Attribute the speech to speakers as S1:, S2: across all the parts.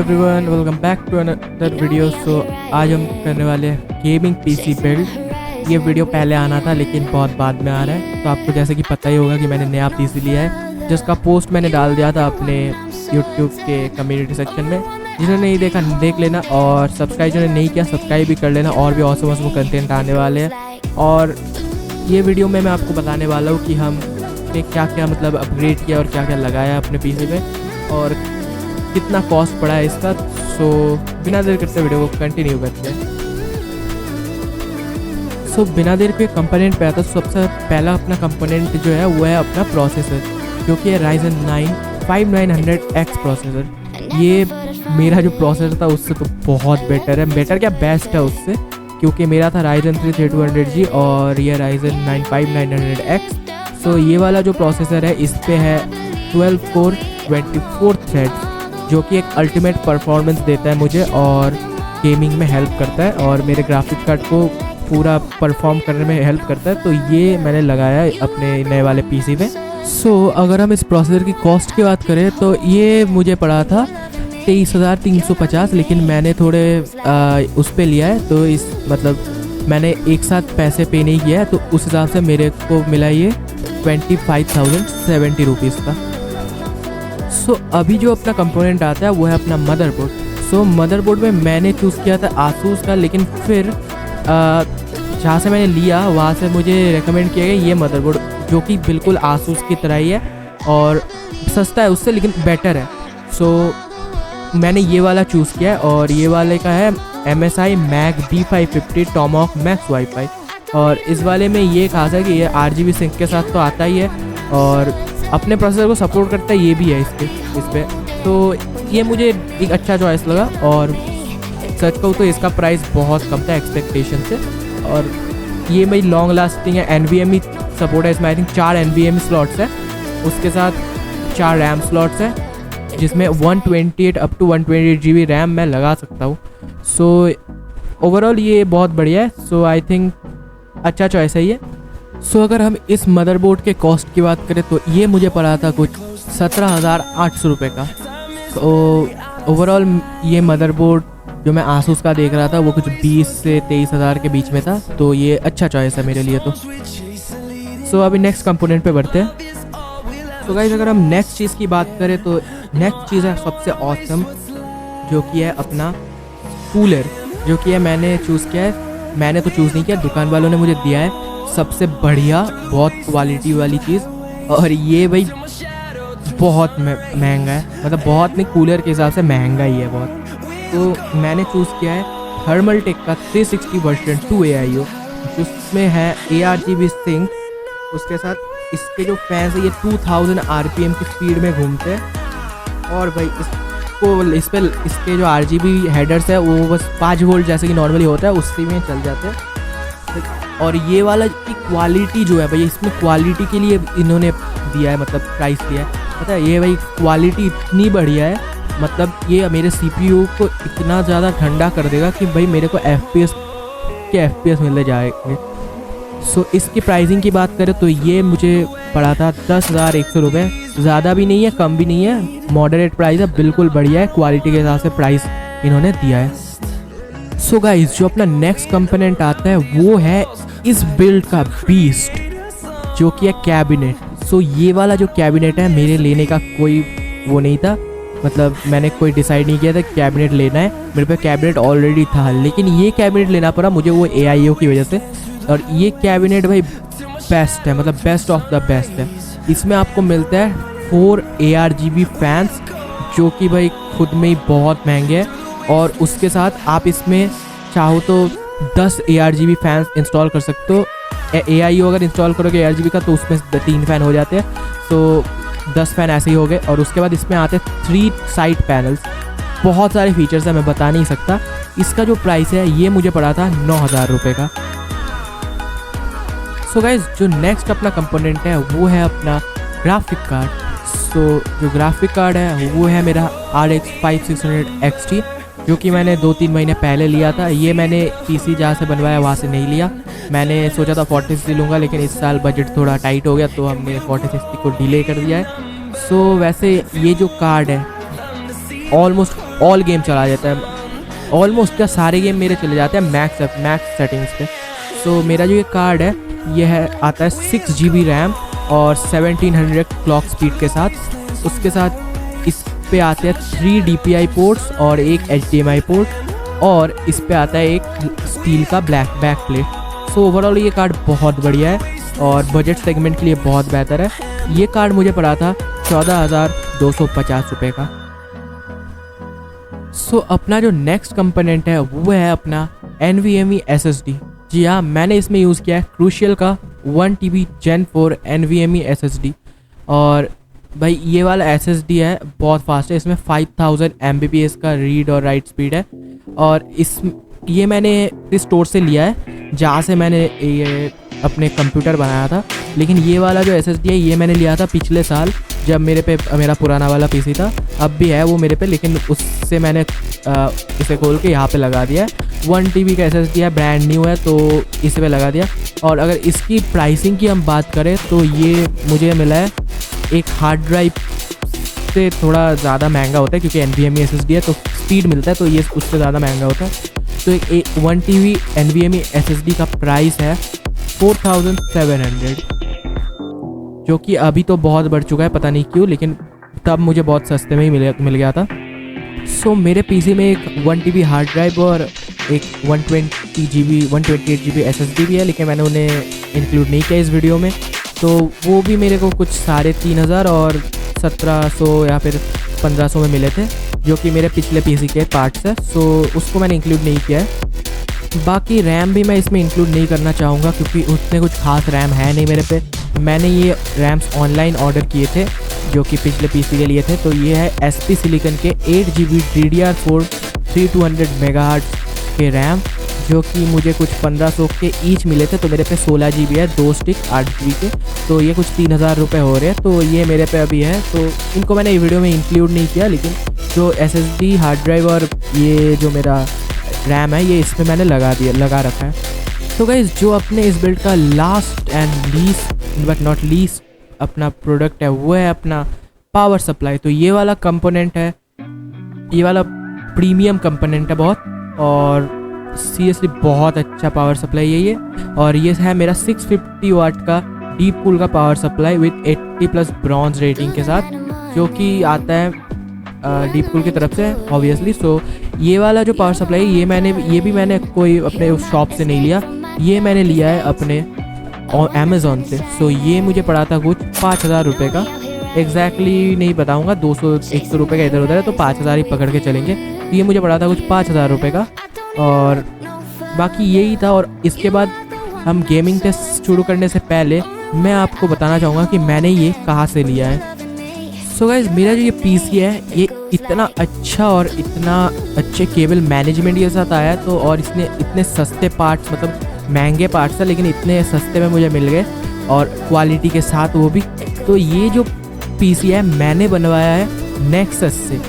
S1: Everyone, welcome back to another video. So आज हम करने वाले हैं गेमिंग पीसी बिल्ड। ये वीडियो पहले आना था लेकिन बहुत बाद में आ रहा है। तो आपको जैसे कि पता ही होगा कि मैंने नया पीसी लिया है, जिसका पोस्ट मैंने डाल दिया था अपने यूट्यूब के कम्युनिटी सेक्शन में। जिन्होंने नहीं देखा देख लेना, और सब्सक्राइब जिन्होंने नहीं किया सब्सक्राइब भी कर लेना। और भी औसम औसम कंटेंट आने वाले हैं, और ये वीडियो में मैं आपको बताने वाला हूँ कि हमने क्या क्या मतलब अपग्रेड किया और क्या क्या लगाया अपने पीसी में, और कितना कॉस्ट पड़ा है इसका। सो बिना देर करते वीडियो को कंटिन्यू करते हैं। सो बिना देर के कंपोनेंट पे आता है। सबसे पहला अपना कंपोनेंट जो है वो है अपना प्रोसेसर, जो कि है Ryzen 9 5900X प्रोसेसर। ये मेरा जो प्रोसेसर था उससे तो बहुत बेटर है, बेटर क्या बेस्ट है उससे, क्योंकि मेरा था Ryzen 3 3200G और ये Ryzen 9 5900X। सो ये वाला जो प्रोसेसर है इस पे है 12 कोर 24 थ्रेड्स, जो कि एक अल्टीमेट परफॉर्मेंस देता है मुझे और गेमिंग में हेल्प करता है, और मेरे ग्राफिक कार्ड को पूरा परफॉर्म करने में हेल्प करता है। तो ये मैंने लगाया है अपने नए वाले पीसी में। सो अगर हम इस प्रोसेसर की कॉस्ट की बात करें तो ये मुझे पड़ा था 23,350, लेकिन मैंने थोड़े उस पर लिया है, तो इस मतलब मैंने एक साथ पैसे पे नहीं किया है, तो उस हिसाब से मेरे को मिला ये 25,070 रुपीज़ का। सो अभी जो अपना कंपोनेंट आता है वो है अपना मदरबोर्ड। सो मदरबोर्ड में मैंने चूज़ किया था आसूस का, लेकिन फिर जहाँ से मैंने लिया वहाँ से मुझे रेकमेंड किया गया ये मदरबोर्ड, जो कि बिल्कुल आसूस की तरह ही है और सस्ता है उससे, लेकिन बेटर है। सो मैंने ये वाला चूज़ किया है, और ये वाले का है MSI mag B550 Tomahawk max wifi. और इस वाले में ये खास है कि ये RGB सिंक के साथ तो आता ही है, और अपने प्रोसेसर को सपोर्ट करता है ये भी है इस पे। तो ये मुझे एक अच्छा चॉइस लगा, और सच कहूँ तो इसका प्राइस बहुत कम था एक्सपेक्टेशन से। और ये मेरी लॉन्ग लास्टिंग है, NVMe सपोर्ट है इसमें। आई थिंक 4 NVMe स्लॉट्स है, उसके साथ 4 रैम स्लॉट्स है, जिसमें 128 अप टू 128 GB रैम मैं लगा सकता हूँ। सो ओवरऑल ये बहुत बढ़िया है। सो आई थिंक अच्छा चॉइस है ये। सो अगर हम इस मदरबोर्ड के कॉस्ट की बात करें तो ये मुझे पड़ा था कुछ 17,800 रुपये का। तो ओवरऑल ये मदरबोर्ड जो मैं आसूस का देख रहा था वो कुछ 20 से 23,000 के बीच में था, तो ये अच्छा चॉइस है मेरे लिए तो। सो अभी नेक्स्ट कंपोनेंट पे बढ़ते हैं। तो गाइस अगर हम नेक्स्ट चीज़ की बात करें तो नेक्स्ट चीज़ है सबसे ऑसम, जो कि है अपना कूलर, जो कि है मैंने चूज़ किया है। मैंने तो चूज़ नहीं किया, दुकान वालों ने मुझे दिया है सबसे बढ़िया बहुत क्वालिटी वाली चीज़। और ये भाई बहुत महंगा है, मतलब बहुत नहीं, कूलर के हिसाब से महंगा ही है बहुत। तो मैंने चूज़ किया है थर्मलटेक का 360 वर्जन 2 AIO, जिसमें है ARGB सिंक। उसके साथ इसके जो फैंस है ये 2000 RPM की स्पीड में घूमते हैं, और भाई इसके जो RGB हेडर्स है वो बस 5 वोल्ट जैसे कि नॉर्मली होता है उसी में चल जाते हैं। और ये वाला की क्वालिटी जो है भाई, इसमें क्वालिटी के लिए इन्होंने दिया है, मतलब प्राइस दिया है, पता है। ये भाई क्वालिटी इतनी बढ़िया है, मतलब ये मेरे CPU को इतना ज़्यादा ठंडा कर देगा कि भाई मेरे को FPS मिलने जाएंगे। सो इसकी प्राइसिंग की बात करें तो ये मुझे पड़ा था 10,100 रुपये। ज़्यादा भी नहीं है कम भी नहीं है, मॉडरेट प्राइस है, बिल्कुल बढ़िया है, क्वालिटी के हिसाब से प्राइस इन्होंने दिया है। सो गाइस जो अपना नेक्स्ट कंपोनेंट आता है वो है इस बिल्ड का बीस्ट, जो कि है कैबिनेट। सो ये वाला जो कैबिनेट है मेरे लेने का कोई वो नहीं था, मतलब मैंने कोई डिसाइड नहीं किया था कैबिनेट लेना है, मेरे पे कैबिनेट ऑलरेडी था, लेकिन ये कैबिनेट लेना पड़ा मुझे वो AIO की वजह से। और ये कैबिनेट भाई बेस्ट है, मतलब बेस्ट ऑफ द बेस्ट है। इसमें आपको मिलता है 4 ARGB फैंस, जो कि भाई खुद में ही बहुत महंगे हैं, और उसके साथ आप इसमें चाहो तो 10 ARGB फैंस इंस्टॉल कर सकते हो। AIO अगर इंस्टॉल करोगे ARGB का तो उसमें 3 फ़ैन हो जाते हैं, तो 10 फ़ैन ऐसे ही हो गए। और उसके बाद इसमें आते हैं 3 साइड पैनल्स, बहुत सारे फीचर्स हैं, मैं बता नहीं सकता। इसका जो प्राइस है ये मुझे पड़ा था 9,000 रुपये का। सो गाइज जो नेक्स्ट अपना कंपोनेंट है वो है अपना ग्राफिक कार्ड। सो जो ग्राफिक कार्ड है वो है मेरा RX 5600 XT, जो कि मैंने 2-3 महीने पहले लिया था। ये मैंने PC जहाँ से बनवाया वहाँ से नहीं लिया, मैंने सोचा था 4060 लूँगा, लेकिन इस साल बजट थोड़ा टाइट हो गया तो हमने 4060 को डिले कर दिया है। सो वैसे ये जो कार्ड है ऑलमोस्ट ऑल गेम चला जाता है, ऑलमोस्ट क्या सारे गेम मेरे चले जाते हैं मैक्स सेटिंग्स पे। सो मेरा जो ये कार्ड है ये है आता है 6 GB रैम और 1700 क्लॉक स्पीड के साथ। उसके साथ इस पे आते हैं 3 DPI पोर्ट्स और एक HDMI पोर्ट, और इस पे आता है एक स्टील का black back plate. So overall ये कार्ड बहुत बढ़िया है और बजट सेगमेंट के लिए बहुत बेहतर है। ये कार्ड मुझे पड़ा था 14,250 रुपये का। सो अपना जो नेक्स्ट कंपोनेंट है वो है अपना NVMe SSD। जी हाँ, मैंने इसमें यूज़ किया है क्रूशियल का 1 TB Gen 4 NVMe SSD। और भाई ये वाला SSD है बहुत फास्ट है, इसमें 5000 Mbps का रीड और राइट स्पीड है। और ये मैंने इस स्टोर से लिया है जहाँ से मैंने ये अपने कंप्यूटर बनाया था। लेकिन ये वाला जो SSD है ये मैंने लिया था पिछले साल, जब मेरा पुराना वाला PC था, अब भी है वो मेरे पे, लेकिन उससे मैंने इसे खोल के यहाँ पे लगा दिया है। 1 TB का SSD है, ब्रांड न्यू है, तो इस पे लगा दिया। और अगर इसकी प्राइसिंग की हम बात करें तो ये मुझे मिला है एक हार्ड ड्राइव से थोड़ा ज़्यादा महंगा होता है, क्योंकि NVMe SSD है तो स्पीड मिलता है, तो ये उससे ज़्यादा महंगा होता है। तो एक 1 TB NVMe SSD का प्राइस है 4700, जो कि अभी तो बहुत बढ़ चुका है, पता नहीं क्यों, लेकिन तब मुझे बहुत सस्ते में ही मिल गया था। सो मेरे PC में एक 1 TB हार्ड ड्राइव और एक 128 GB SSD भी है, लेकिन मैंने उन्हें इंक्लूड नहीं किया इस वीडियो में। तो वो भी मेरे को कुछ 3500 और 1700 या फिर 1500 में मिले थे, जो कि मेरे पिछले PC के पार्ट्स है। सो उसको मैंने इंक्लूड नहीं किया है। बाकी रैम भी मैं इसमें इंक्लूड नहीं करना चाहूँगा, क्योंकि उसमें कुछ खास रैम है नहीं मेरे पे। मैंने ये रैम्स ऑनलाइन ऑर्डर किए थे जो कि पिछले PC के लिए थे। तो ये है SP सिलिकन के 8 GB DDR4 3200 MHz के रैम, जो कि मुझे कुछ 1500 के ईच मिले थे। तो मेरे पे 16 GB है, 2 स्टिक 8 GB के, तो ये कुछ 3000 रुपये हो रहे हैं। तो ये मेरे पे अभी है, तो इनको मैंने वीडियो में इंक्लूड नहीं किया, लेकिन जो SSD हार्ड ड्राइव और ये जो मेरा रैम है ये इसमें मैंने लगा रखा है। तो गाइस, जो अपने इस बिल्ड का last and least but not least अपना प्रोडक्ट है वो है अपना पावर सप्लाई। तो ये वाला कंपोनेंट है, ये वाला प्रीमियम कंपोनेंट है बहुत, और सीरियसली बहुत अच्छा पावर सप्लाई है ये। और ये है मेरा 650 वाट का डीप कूल का power supply with 80+ bronze rating के साथ, जो कि आता है डीप कूल की तरफ से ऑब्वियसली। सो ये वाला जो पावर सप्लाई ये भी मैंने कोई अपने शॉप से नहीं लिया, ये मैंने लिया है अपने अमेज़ॉन से। सो ये मुझे पड़ा था कुछ 5000 रुपये का, एग्जैक्टली नहीं बताऊंगा, 200-100 रुपये का इधर उधर है, तो 5000 ही पकड़ के चलेंगे। ये मुझे पड़ा था कुछ 5000 रुपये का, और बाकी यही था। और इसके बाद हम गेमिंग टेस्ट शुरू करने से पहले मैं आपको बताना चाहूँगा कि मैंने ये कहाँ से लिया है। सो गाइज, मेरा जो ये PC है ये इतना अच्छा और इतना अच्छे केबल मैनेजमेंट के साथ आया है, तो और इसने इतने सस्ते पार्ट्स, मतलब महंगे पार्ट्स है लेकिन इतने सस्ते में मुझे मिल गए, और क्वालिटी के साथ वो भी। तो ये जो PC है मैंने बनवाया है नेक्सस से।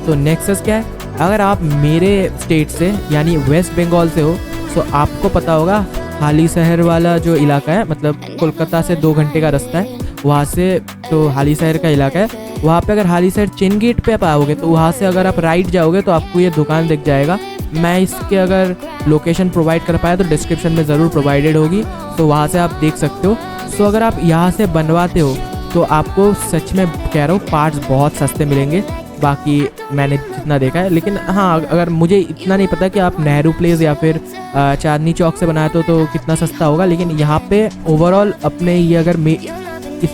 S1: तो नेक्सस क्या है, अगर आप मेरे स्टेट से यानी वेस्ट बंगाल से हो तो आपको पता होगा हाली शहर वाला जो इलाका है, मतलब कोलकाता से 2 घंटे का रास्ता है वहाँ से, तो हाली शहर का इलाका है। वहाँ पे अगर हाली शहर चेन गेट पे आप आओगे तो वहाँ से अगर आप राइट जाओगे तो आपको ये दुकान दिख जाएगा। मैं इसके अगर लोकेशन प्रोवाइड कर पाया तो डिस्क्रिप्शन में ज़रूर प्रोवाइडेड होगी, तो वहाँ से आप देख सकते हो। सो अगर आप यहाँ से बनवाते हो तो आपको सच में कह रहा हूँ पार्ट्स बहुत सस्ते मिलेंगे, बाकी मैंने जितना देखा है। लेकिन हाँ, अगर मुझे इतना नहीं पता कि आप नेहरू प्लेस या फिर चांदनी चौक से बनाए तो कितना सस्ता होगा, लेकिन यहाँ पे ओवरऑल अपने ये अगर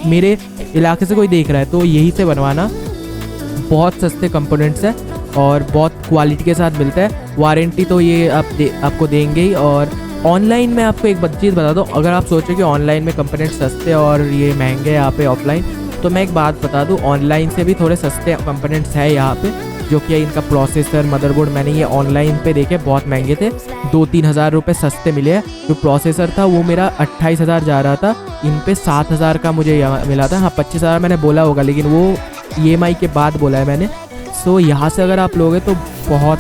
S1: मेरे इलाके से कोई देख रहा है तो यही से बनवाना। बहुत सस्ते कंपोनेंट्स है और बहुत क्वालिटी के साथ मिलता है। वारंटी तो ये आपको देंगे ही। और ऑनलाइन में आपको एक चीज़ बता दूँ, अगर आप सोचो कि ऑनलाइन में कंपोनेंट सस्ते और ये महंगे यहाँ पे ऑफलाइन, तो मैं एक बात बता दूँ, ऑनलाइन से भी थोड़े सस्ते कंपोनेंट्स है यहाँ पे, जो कि इनका प्रोसेसर, मदरबोर्ड मैंने ये ऑनलाइन पे देखे, बहुत महंगे थे, 2-3 हज़ार रुपये सस्ते मिले हैं। जो प्रोसेसर था वो मेरा 28,000 जा रहा था, इन पे 7,000 का मुझे मिला था। हाँ, 25,000 मैंने बोला होगा, लेकिन वो EMI के बाद बोला है मैंने। सो यहाँ से अगर आप लोगे तो बहुत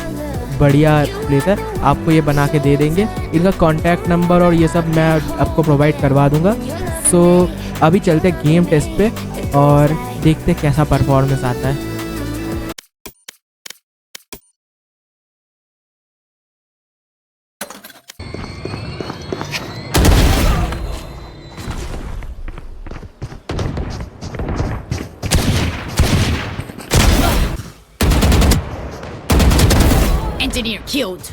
S1: बढ़िया प्लेस है, आपको ये बना के दे देंगे। इनका कॉन्टैक्ट नंबर और ये सब मैं आपको प्रोवाइड करवा दूँगा। सो अभी चलते गेम टेस्ट पे और देखते कैसा परफॉर्मेंस आता है।
S2: engineer killed.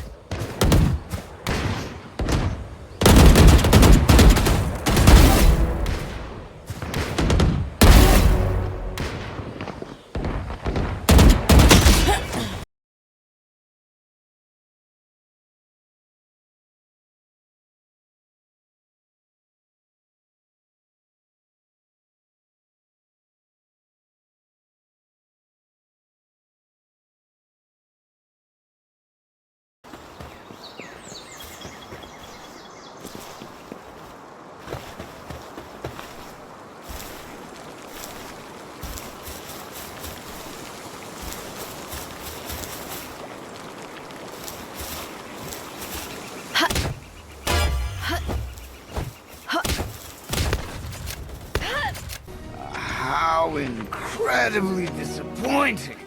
S3: How incredibly disappointing.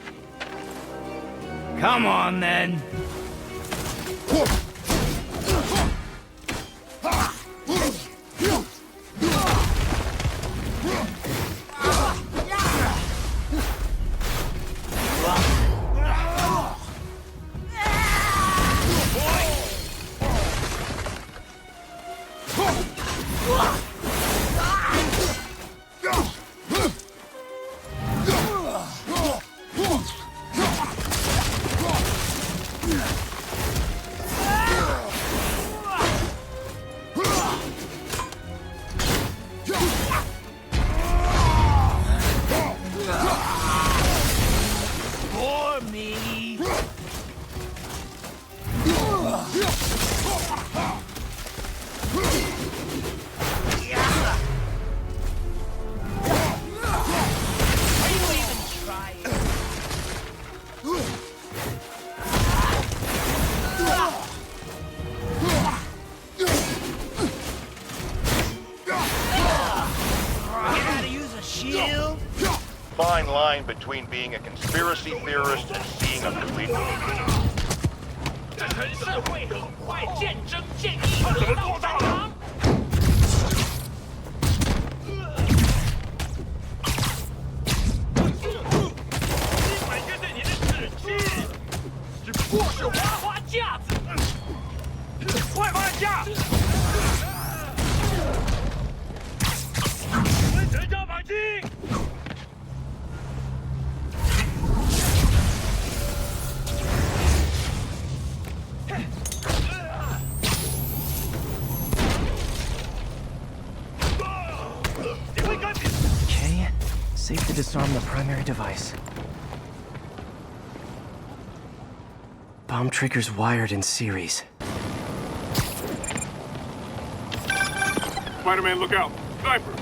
S3: Come on, then. For me. Are you even trying? How to use a shield?
S4: Fine line between being a conspiracy theorist and seeing a complete movie.
S5: 陈社会很快见真见义，得到蟑螂。100个对你的指期，只不过是花花架子。快放下！温泉加把劲！
S6: Okay, safe to disarm the primary device. Bomb triggers wired in series.
S5: Spider-Man, look out! Sniper!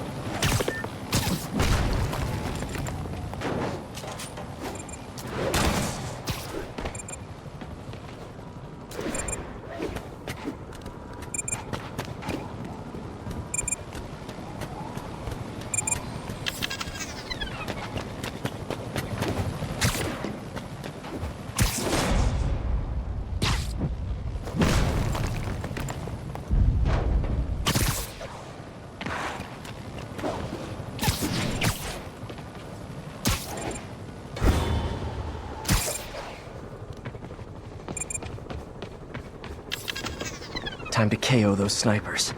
S6: Time to KO those snipers.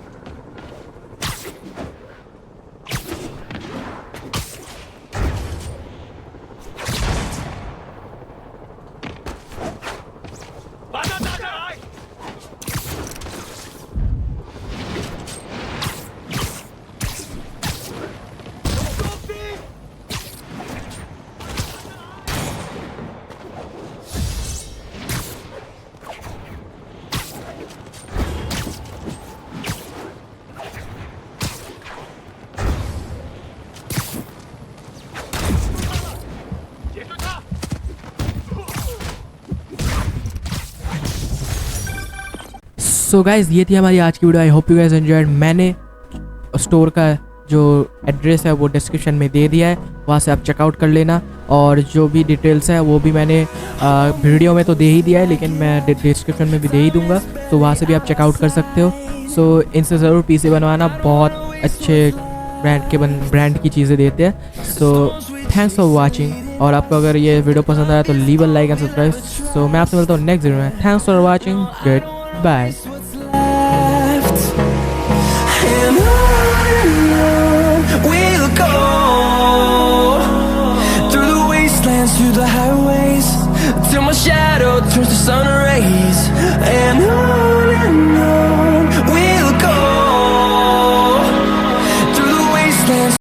S1: So guys ये थी हमारी आज की video. I hope you guys enjoyed. मैंने store का जो address है वो डिस्क्रिप्शन में दे दिया है, वहाँ से आप चेकआउट कर लेना। और जो भी डिटेल्स है वो भी मैंने वीडियो में तो दे ही दिया है, लेकिन मैं डिस्क्रिप्शन में भी दे ही दूंगा, तो वहाँ से भी आप चेकआउट कर सकते हो। सो इनसे ज़रूर पीसी बनवाना, बहुत अच्छे ब्रांड की चीज़ें देते हैं। So thanks for watching. और आपको अगर ये वीडियो पसंद आया तो leave a like and subscribe. So मैं आपसे मिलता हूँ नेक्स्ट वीडियो में। Thanks for watching, good bye.